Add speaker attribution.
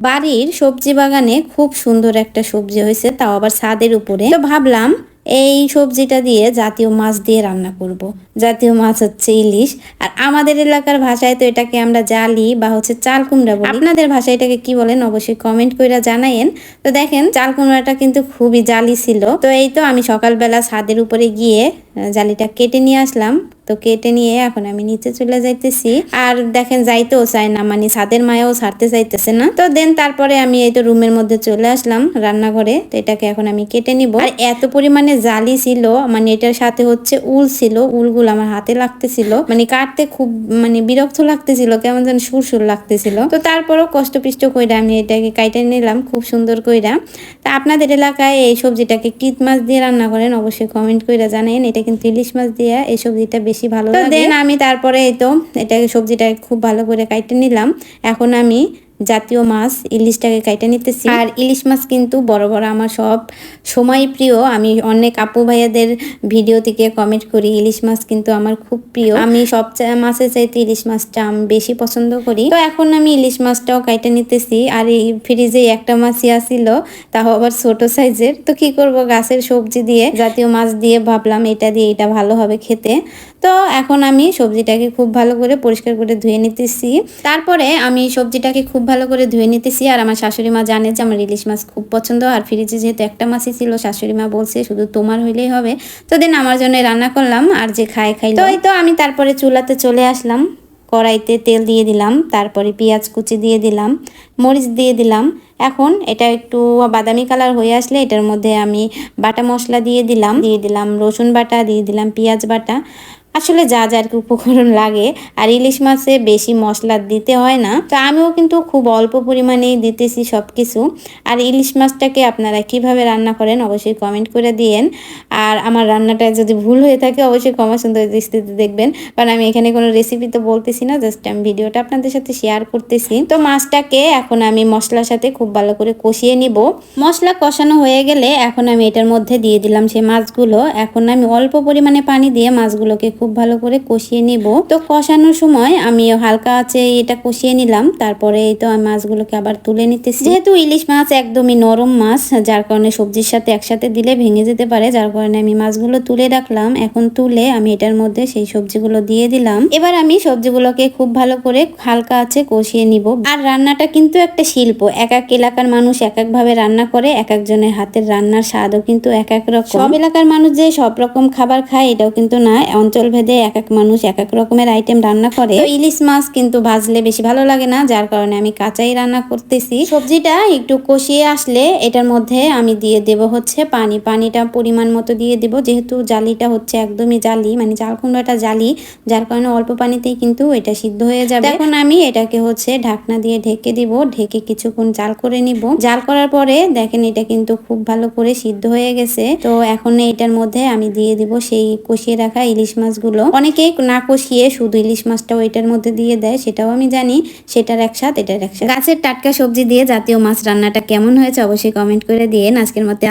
Speaker 1: বাড়ির সবজি বাগানে খুব সুন্দর একটা সবজি হয়েছে, তাও আবার ছাদের উপরে। তো ভাবলাম এই সবজিটা দিয়ে জাতীয় মাছ দিয়ে রান্না করব। জাতীয় মাছ হচ্ছে ইলিশ, আর আমাদের এলাকার ভাষায় তো এটাকে আমরা জালি বা হচ্ছে চাল কুমড়া বলি। আপনাদের ভাষায় এটাকে কি বলেন অবশ্যই কমেন্ট কইরা জানায়েন। তো দেখেন চাল কুমড়াটা কিন্তু খুবই জালি ছিল। তো এই তো আমি সকালবেলা ছাদের উপরে গিয়ে জালিটা কেটে নিয়ে আসলাম। তো কেটে নিয়ে এখন আমি নিচে চলে যাইতেছি, আর দেখেন যাইতেও চায় না, মানে ছাদের মায়াও ছাড়তে চাইতেছে না। তো দেন তারপরে আমি এই তো রুমের মধ্যে চলে আসলাম রান্নাঘরে। তো এটাকে এখন আমি কেটে নিব। আর এত পরিমাণে জালি ছিল, মানে এটার সাথে হচ্ছে উল ছিল, উলগুলো আমার হাতে লাগতেছিল, মানে কাটতে খুব মানে বিরক্ত লাগতেছিল, কেমন যেন সুরসুর লাগতেছিল। তো তারপরও কষ্টপিষ্ট কইরা আমি এটাকে কাইটে নিলাম খুব সুন্দর কইরা। তা আপনাদের এলাকায় এই সবজিটাকে কি মাছ দিয়ে রান্না করেন অবশ্যই কমেন্ট কইরা জানেন। এটা কিন্তু ইলিশ মাছ দিয়ে এই সবজিটা বেশি ভালো লাগে। দেন আমি তারপরে এই তো এটাকে সবজিটা খুব ভালো করে কাইটে নিলাম। এখন আমি জাতীয় মাছ ইলিশটাকে কাইটে নিতেছি। আর ইলিশ মাছ কিন্তু বড় বড় আমার সব সময় প্রিয়। আমি অনেক আপু ভাইয়াদের ভিডিও থেকে কমেন্ট করি, ইলিশ মাছ কিন্তু আমার খুব প্রিয়। আমি সব মাছের চাইতে ইলিশ মাছটা আমি বেশি পছন্দ করি। তো এখন আমি ইলিশ মাছটাও কাইটে নিতেছি। আর এই ফ্রিজে একটা মাছই আসিল, তাও আবার ছোট সাইজের। তো কি করব, গাছের সবজি দিয়ে জাতীয় মাছ দিয়ে ভাবলাম এটা দিয়ে এটা ভালো হবে খেতে। তো এখন আমি সবজিটাকে খুব ভালো করে পরিষ্কার করে ধুয়ে নিতেছি। তারপরে আমি সবজিটাকে খুব ভালো করে ধুয়ে নিতেছি। আর আমার শাশুড়ি মা জানে যে আমার ইলিশ মাছ খুব পছন্দ, আর ফ্রিজে যেহেতু একটা মাছই ছিল, শাশুড়ি মা বলছে শুধু তোমার হইলেই হবে। তো দেন আমার জন্য রান্না করলাম, আর যে খাই। তো এই তো আমি তারপরে চুলাতে চলে আসলাম, কড়াইতে তেল দিয়ে দিলাম, তারপরে পেঁয়াজ কুচি দিয়ে দিলাম, মরিচ দিয়ে দিলাম। এখন এটা একটু বাদামি কালার হয়ে আসলে এটার মধ্যে আমি বাটা মশলা দিয়ে দিলাম রসুন বাটা, দিয়ে দিলাম পেঁয়াজ বাটা। আসলে যা যা আর কি উপকরণ লাগে। আর ইলিশ মাছে বেশি মশলা দিতে হয় না, তো আমিও কিন্তু খুব অল্প পরিমাণেই দিতেছি সব কিছু। আর ইলিশ মাছটাকে আপনারা কিভাবে রান্না করেন অবশ্যই কমেন্ট করে দিয়েন। আর আমার রান্নাটা যদি ভুল হয়ে থাকে অবশ্যই ক্ষমা সুন্দর দৃষ্টিতে দেখবেন, কারণ আমি এখানে কোনো রেসিপি তো বলতেছি না, জাস্ট আমি ভিডিওটা আপনাদের সাথে শেয়ার করতেছি। তো মাছটাকে এখন আমি মশলার সাথে খুব ভালো করে কষিয়ে নিব। মশলা কষানো হয়ে গেলে এখন আমি এটার মধ্যে দিয়ে দিলাম সেই মাছগুলো। এখন আমি অল্প পরিমাণে পানি দিয়ে মাছগুলোকে খুব ভালো করে কষিয়ে নিব। তো কষানোর সময় আমি হালকা আছে এটা কষিয়ে নিলাম, তারপরে এই তো আমি মাছগুলোকে আবার তুলে নিতেছি। যেহেতু ইলিশ মাছ একদমই নরম মাছ, যার কারণে সবজির সাথে একসাথে দিলে ভেঙে যেতে পারে, যার কারণে আমি মাছগুলো তুলে রাখলাম। এখন তুলে আমি এটার মধ্যে সেই সবজিগুলো দিয়ে দিলাম। এবার আমি সবজিগুলোকে খুব ভালো করে হালকা আছে কষিয়ে নিব। আর রান্নাটা কিন্তু একটা শিল্প, এক এক এলাকার মানুষ এক এক ভাবে রান্না করে, এক একজনের হাতের রান্নার স্বাদও কিন্তু এক এক রকম। সব এলাকার মানুষ যে সব রকম খাবার খায় এটাও কিন্তু না, অঞ্চল ভেদে এক এক মানুষ এক এক রকমের আইটেম রান্না করে। তো ইলিশ মাছ কিন্তু ভাজলে বেশি ভালো লাগে না, যার কারণে আমি কাঁচাই রান্না করতেছি। সবজিটা একটু কষিয়ে আসলে এটার মধ্যে আমি দিয়ে দেব হচ্ছে পানিটা পরিমাণ মতো দিয়ে দেব, যেহেতু জালিটা হচ্ছে একদমই জালি, মানে চাল কুমড়াটা জালি, যার কারণে অল্প পানিতেই কিন্তু এটা সিদ্ধ হয়ে যাবে। এখন আমি এটাকে হচ্ছে ঢাকনা দিয়ে ঢেকে দিব, ঢেকে কিছুক্ষণ জাল করে নিব। জাল করার পরে দেখেন এটা কিন্তু খুব ভালো করে সিদ্ধ হয়ে গেছে। তো এখন এটার মধ্যে আমি দিয়ে দিব সেই কষিয়ে রাখা ইলিশ মাছগুলো। অনেকে না কষিয়ে শুধু ইলিশ মাছটাও এটার মধ্যে দিয়ে দেয়, সেটাও আমি জানি, সেটার একসাথ এটার একসাথ। গাছের টাটকা সবজি দিয়ে জাতীয় মাছ রান্নাটা কেমন হয়েছে অবশ্যই কমেন্ট করে দিয়েন। আজকের মতো